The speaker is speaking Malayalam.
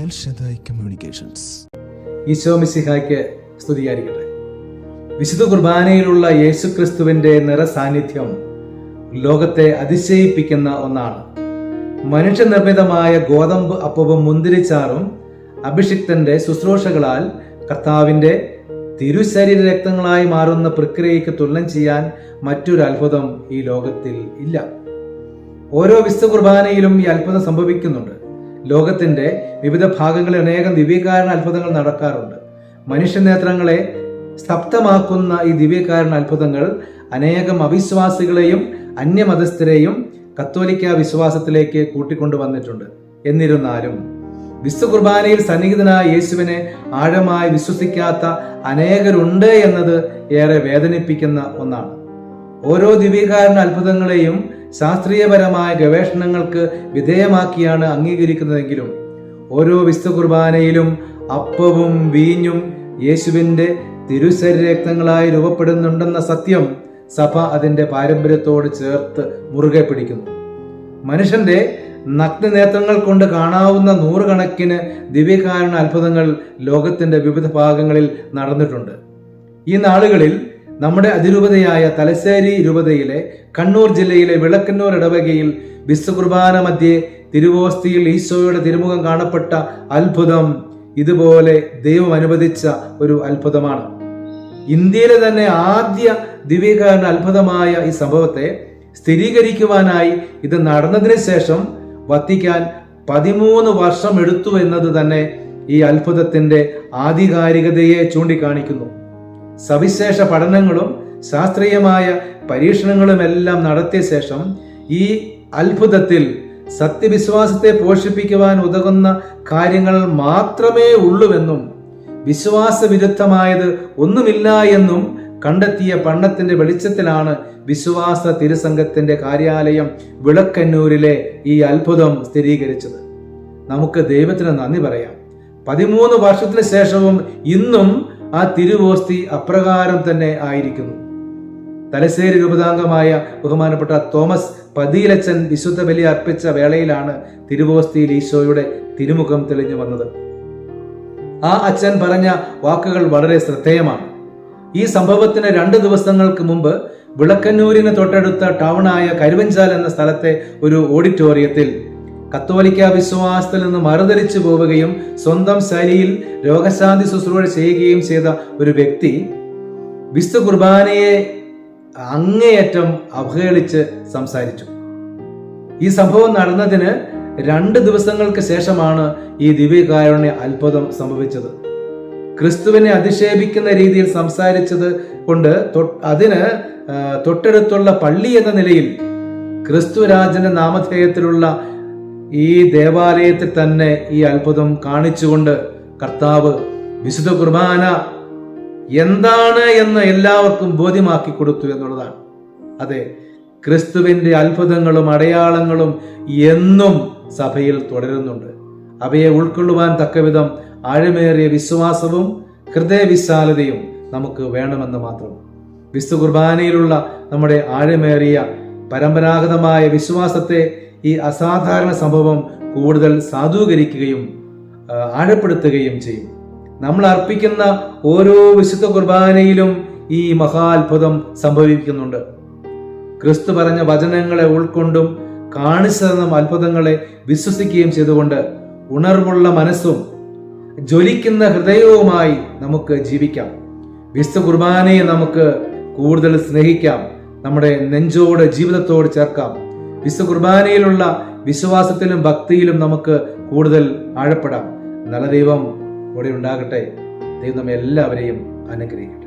L Shaddai communications. ഈശോ മിശിഹായ്ക്ക് സ്തുതിയായിരിക്കട്ടെ. വിശുദ്ധ കുർബാനയിലുള്ള യേശുക്രിസ്തുവിന്റെ നിറസാന്നിധ്യം ലോകത്തെ അതിശയിപ്പിക്കുന്ന ഒന്നാണ്. മനുഷ്യനിർമ്മിതമായ ഗോതമ്പ് അപ്പവും മുന്തിരിച്ചാറും അഭിഷിക്തന്റെ ശുശ്രൂഷകളാൽ കർത്താവിന്റെ തിരുശരീര രക്തങ്ങളായി മാറുന്ന പ്രക്രിയയ്ക്ക് തുലനം ചെയ്യാൻ മറ്റൊരു അത്ഭുതം ഈ ലോകത്തിൽ ഇല്ല. ഓരോ വിശുദ്ധ കുർബാനയിലും ഈ അത്ഭുതം സംഭവിക്കുന്നുണ്ട്. ലോകത്തിന്റെ വിവിധ ഭാഗങ്ങളിൽ അനേകം ദിവ്യകാരണ അത്ഭുതങ്ങൾ നടക്കാറുണ്ട്. മനുഷ്യനേത്രങ്ങളെ സ്തബ്ധമാക്കുന്ന ഈ ദിവ്യകാരണ അത്ഭുതങ്ങൾ അനേകം അവിശ്വാസികളെയും അന്യമതസ്ഥരെയും കത്തോലിക്ക വിശ്വാസത്തിലേക്ക് കൂട്ടിക്കൊണ്ടുവന്നിട്ടുണ്ട്. എന്നിരുന്നാലും വിശുദ്ധ കുർബാനയിൽ സന്നിഹിതനായ യേശുവിനെ ആഴമായി വിശ്വസിക്കാത്ത അനേകരുണ്ട് എന്നത് ഏറെ വേദനിപ്പിക്കുന്ന ഒന്നാണ്. ഓരോ ദിവ്യകാരണ അത്ഭുതങ്ങളെയും ശാസ്ത്രീയപരമായ ഗവേഷണങ്ങൾക്ക് വിധേയമാക്കിയാണ് അംഗീകരിക്കുന്നതെങ്കിലും ഓരോ വിശുദ്ധ കുർബാനയിലും അപ്പവും വീഞ്ഞും യേശുവിന്റെ തിരുശരീര രക്തങ്ങളായി രൂപപ്പെടുന്നുണ്ടെന്ന സത്യം സഭ അതിന്റെ പാരമ്പര്യത്തോട് ചേർത്ത് മുറുകെ പിടിക്കുന്നു. മനുഷ്യന്റെ നഗ്നനേത്രങ്ങൾ കൊണ്ട് കാണാവുന്ന നൂറുകണക്കിന് ദിവ്യകാരണ അത്ഭുതങ്ങൾ ലോകത്തിന്റെ വിവിധ ഭാഗങ്ങളിൽ നടന്നിട്ടുണ്ട്. ഈ നാളുകളിൽ നമ്മുടെ അതിരൂപതയായ തലശ്ശേരി രൂപതയിലെ കണ്ണൂർ ജില്ലയിലെ വിളക്കന്നൂർ ഇടവകയിൽ വിശുദ്ധ കുർബാന മധ്യേ തിരുവോസ്തിയിൽ ഈശോയുടെ തിരുമുഖം കാണപ്പെട്ട അത്ഭുതം ഇതുപോലെ ദൈവം അനുവദിച്ച ഒരു അത്ഭുതമാണ്. ഇന്ത്യയിലെ തന്നെ ആദ്യ ദിവ്യകാരണ അത്ഭുതമായ ഈ സംഭവത്തെ സ്ഥിരീകരിക്കുവാനായി ഇത് നടന്നതിന് ശേഷം വത്തിക്കാൻ 13 വർഷം എടുത്തു എന്നത് തന്നെ ഈ അത്ഭുതത്തിന്റെ ആധികാരികതയെ ചൂണ്ടിക്കാണിക്കുന്നു. സവിശേഷ പഠനങ്ങളും ശാസ്ത്രീയമായ പരീക്ഷണങ്ങളുമെല്ലാം നടത്തിയ ശേഷം ഈ അത്ഭുതത്തിൽ സത്യവിശ്വാസത്തെ പോഷിപ്പിക്കുവാൻ ഉതകുന്ന കാര്യങ്ങൾ മാത്രമേ ഉള്ളുവെന്നും വിശ്വാസ വിരുദ്ധമായത് ഒന്നുമില്ല എന്നും കണ്ടെത്തിയ പഠനത്തിന്റെ വെളിച്ചത്തിലാണ് വിശ്വാസ തിരുസംഘത്തിന്റെ കാര്യാലയം വിളക്കന്നൂരിലെ ഈ അത്ഭുതം സ്ഥിരീകരിച്ചത്. നമുക്ക് ദൈവത്തിന് നന്ദി പറയാം. 13 വർഷത്തിന് ശേഷവും ഇന്നും ആ തിരുവോസ്തി അപ്രകാരം തന്നെ ആയിരിക്കുന്നു. തലശ്ശേരി രൂപതാംഗമായ ബഹുമാനപ്പെട്ട തോമസ് പതിയിലച്ചൻ വിശുദ്ധ ബലി അർപ്പിച്ച വേളയിലാണ് തിരുവോസ്തിയിൽ ഈശോയുടെ തിരുമുഖം തെളിഞ്ഞു വന്നത്. ആ അച്ഛൻ പറഞ്ഞ വാക്കുകൾ വളരെ ശ്രദ്ധേയമാണ്. ഈ സംഭവത്തിന് 2 ദിവസങ്ങൾക്ക് മുമ്പ് വിളക്കന്നൂരിന് തൊട്ടടുത്ത ടൗണായ കരുവഞ്ചാൽ എന്ന സ്ഥലത്തെ ഒരു ഓഡിറ്റോറിയത്തിൽ കത്തോലിക്ക വിശ്വാസത്തിൽ നിന്ന് മറുതലിച്ചു പോവുകയും സ്വന്തം ശൈലിയിൽ രോഗശാന്തി ശുശ്രൂഷ ചെയ്യുകയും ചെയ്ത ഒരു വ്യക്തി വിശുദ്ധ കുർബാനയെ അങ്ങേയറ്റം അവഹേളിച്ച് സംസാരിച്ചു. ഈ സംഭവം നടന്നതിന് 2 ദിവസങ്ങൾക്ക് ശേഷമാണ് ഈ ദിവ്യകാരുണ്യ അത്ഭുതം സംഭവിച്ചത്. ക്രിസ്തുവിനെ അധിക്ഷേപിക്കുന്ന രീതിയിൽ സംസാരിച്ചത് കൊണ്ട് അതിന് തൊട്ടടുത്തുള്ള പള്ളി എന്ന നിലയിൽ ക്രിസ്തുരാജന്റെ നാമധേയത്തിലുള്ള ഈ ദേവാലയത്തിൽ തന്നെ ഈ അത്ഭുതം കാണിച്ചുകൊണ്ട് കർത്താവ് വിശുദ്ധ കുർബാന എന്താണ് എന്ന് എല്ലാവർക്കും ബോധ്യമാക്കി കൊടുത്തു എന്നുള്ളതാണ്. അതെ, ക്രിസ്തുവിന്റെ അത്ഭുതങ്ങളും അടയാളങ്ങളും എന്നും സഭയിൽ തുടരുന്നുണ്ട്. അവയെ ഉൾക്കൊള്ളുവാൻ തക്കവിധം ആഴമേറിയ വിശ്വാസവും ഹൃദയവിശാലതയും നമുക്ക് വേണമെന്ന് മാത്രം. വിശുദ്ധ കുർബാനയിലുള്ള നമ്മുടെ ആഴമേറിയ പരമ്പരാഗതമായ വിശ്വാസത്തെ ഈ അസാധാരണ സംഭവം കൂടുതൽ സാധൂകരിക്കുകയും ആഴപ്പെടുത്തുകയും ചെയ്യും. നമ്മൾ അർപ്പിക്കുന്ന ഓരോ വിശുദ്ധ കുർബാനയിലും ഈ മഹാത്ഭുതം സംഭവിക്കുന്നുണ്ട്. ക്രിസ്തു പറഞ്ഞ വചനങ്ങളെ ഉൾക്കൊണ്ടും കാണിച്ചു തന്ന അത്ഭുതങ്ങളെ വിശ്വസിക്കുകയും ചെയ്തുകൊണ്ട് ഉണർവുള്ള മനസ്സും ജ്വലിക്കുന്ന ഹൃദയവുമായി നമുക്ക് ജീവിക്കാം. വിശുദ്ധ കുർബാനയെ നമുക്ക് കൂടുതൽ സ്നേഹിക്കാം, നമ്മുടെ നെഞ്ചോട് ജീവിതത്തോട് ചേർക്കാം. വിശുദ്ധ കുർബാനയിലുള്ള വിശ്വാസത്തിലും ഭക്തിയിലും നമുക്ക് കൂടുതൽ ആഴപ്പെടാം. നല്ല ദൈവം കൂടെ ഉണ്ടാകട്ടെ. ദൈവം നമ്മെ എല്ലാവരെയും അനുഗ്രഹിക്കും.